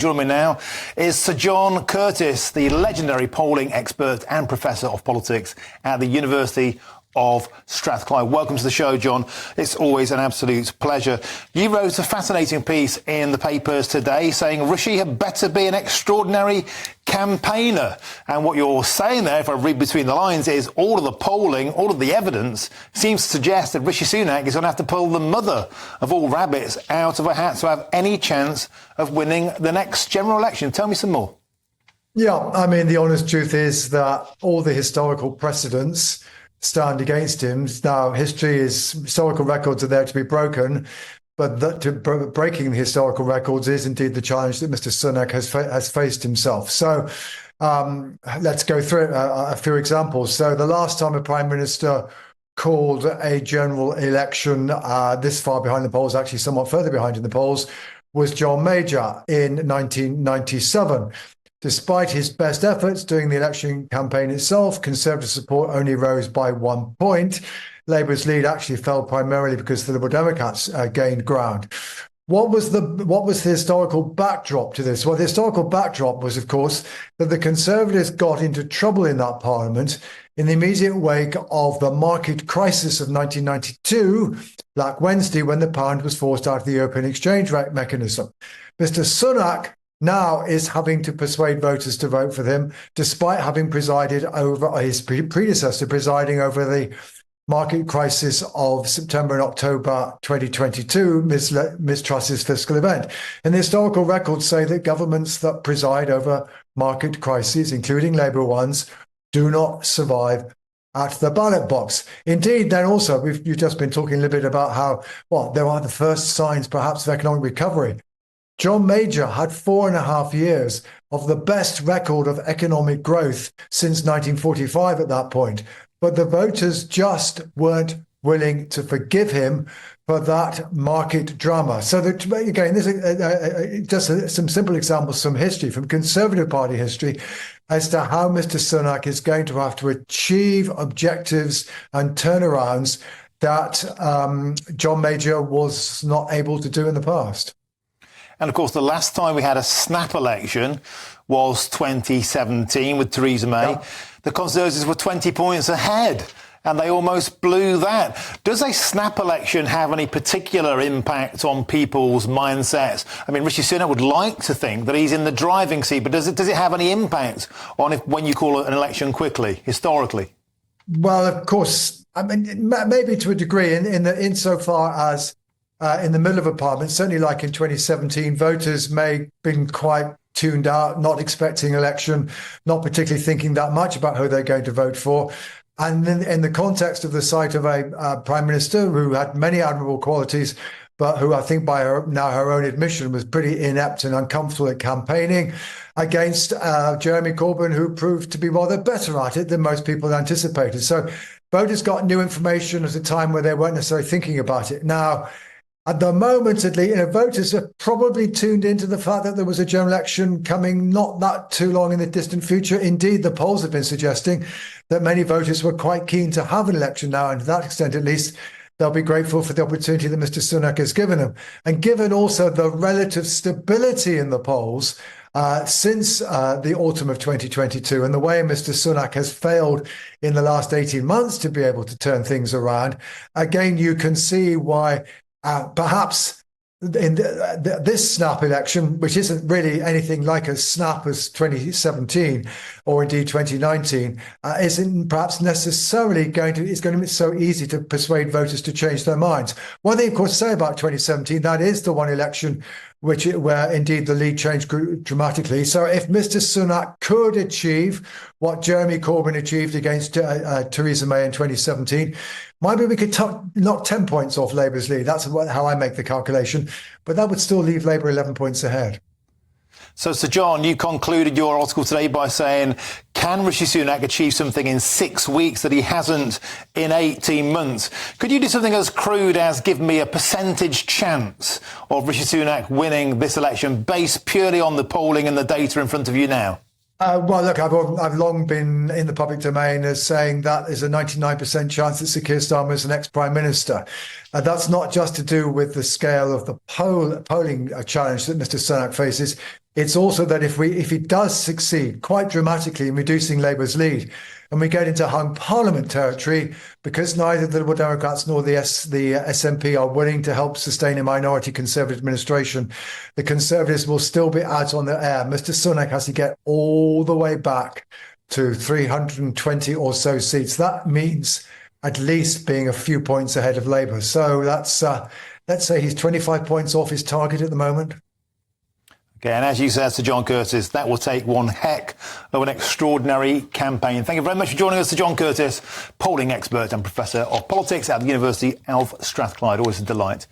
And joining me now is Sir John Curtice, the legendary polling expert and professor of politics at the University of Strathclyde. Welcome to the show, John. It's always an absolute pleasure. You wrote a fascinating piece in the papers today saying Rishi had better be an extraordinary campaigner. And what you're saying there, if I read between the lines, is all of the polling, all of the evidence seems to suggest that Rishi Sunak is going to have to pull the mother of all rabbits out of a hat to have any chance of winning the next general election. Tell me some more. Yeah, I mean, the honest truth is that all the historical precedents stand against him. Now, historical records are there to be broken, but breaking the historical records is indeed the challenge that Mr. Sunak has faced himself. So let's go through a few examples. So the last time a Prime Minister called a general election this far behind the polls, actually somewhat further behind in the polls, was John Major in 1997. Despite his best efforts during the election campaign itself, Conservative support only rose by 1 point. Labour's lead actually fell primarily because the Liberal Democrats gained ground. What was the historical backdrop to this? Well, the historical backdrop was, of course, that the Conservatives got into trouble in that Parliament in the immediate wake of the market crisis of 1992, Black Wednesday, when the pound was forced out of the European exchange rate mechanism. Mr. Sunak now is having to persuade voters to vote for him, despite having presided over his predecessor, presiding over the market crisis of September and October 2022, Ms. Truss's fiscal event. And the historical records say that governments that preside over market crises, including Labour ones, do not survive at the ballot box. Indeed, then also, you've just been talking a little bit about how, there are the first signs perhaps of economic recovery. John Major had 4.5 years of the best record of economic growth since 1945 at that point. But the voters just weren't willing to forgive him for that market drama. So that, again, this is just some simple examples from history, from Conservative Party history, as to how Mr. Sunak is going to have to achieve objectives and turnarounds that John Major was not able to do in the past. And of course, the last time we had a snap election was 2017 with Theresa May. Yeah. The Conservatives were 20 points ahead and they almost blew that. Does a snap election have any particular impact on people's mindsets? I mean, Rishi Sunak would like to think that he's in the driving seat, but does it have any impact on when you call an election quickly, historically? Well, of course, I mean, maybe to a degree, insofar as in the middle of a parliament, certainly like in 2017, voters may have been quite tuned out, not expecting election, not particularly thinking that much about who they're going to vote for. And in the context of the sight of a Prime Minister who had many admirable qualities, but who I think by her own admission was pretty inept and uncomfortable at campaigning against Jeremy Corbyn, who proved to be rather better at it than most people anticipated. So voters got new information at a time where they weren't necessarily thinking about it. Now, at the moment, at least, voters are probably tuned into the fact that there was a general election coming not that too long in the distant future. Indeed, the polls have been suggesting that many voters were quite keen to have an election now, and to that extent, at least, they'll be grateful for the opportunity that Mr. Sunak has given them. And given also the relative stability in the polls since the autumn of 2022 and the way Mr. Sunak has failed in the last 18 months to be able to turn things around, again, you can see why perhaps in this snap election, which isn't really anything like as snap as 2017 or indeed 2019, isn't perhaps necessarily going to be so easy to persuade voters to change their minds. One thing, of course, to say about 2017, that is the one election where indeed the lead changed dramatically. So if Mr. Sunak could achieve what Jeremy Corbyn achieved against Theresa May in 2017, maybe we could knock 10 points off Labour's lead. That's how I make the calculation. But that would still leave Labour 11 points ahead. So, Sir John, you concluded your article today by saying, can Rishi Sunak achieve something in 6 weeks that he hasn't in 18 months? Could you do something as crude as give me a percentage chance of Rishi Sunak winning this election based purely on the polling and the data in front of you now? Well, look, I've long been in the public domain as saying that is a 99% chance that Sir Keir Starmer is the next Prime Minister. That's not just to do with the scale of the polling challenge that Mr. Sunak faces. It's also that if he does succeed quite dramatically in reducing Labour's lead, and we get into hung parliament territory, because neither the Liberal Democrats nor the SNP are willing to help sustain a minority Conservative administration, the Conservatives will still be out on the air. Mr. Sunak has to get all the way back to 320 or so seats. That means at least being a few points ahead of Labour. So that's let's say he's 25 points off his target at the moment. Okay, and as you said, Sir John Curtice, that will take one heck of an extraordinary campaign. Thank you very much for joining us, Sir John Curtice, polling expert and professor of politics at the University of Strathclyde. Always a delight.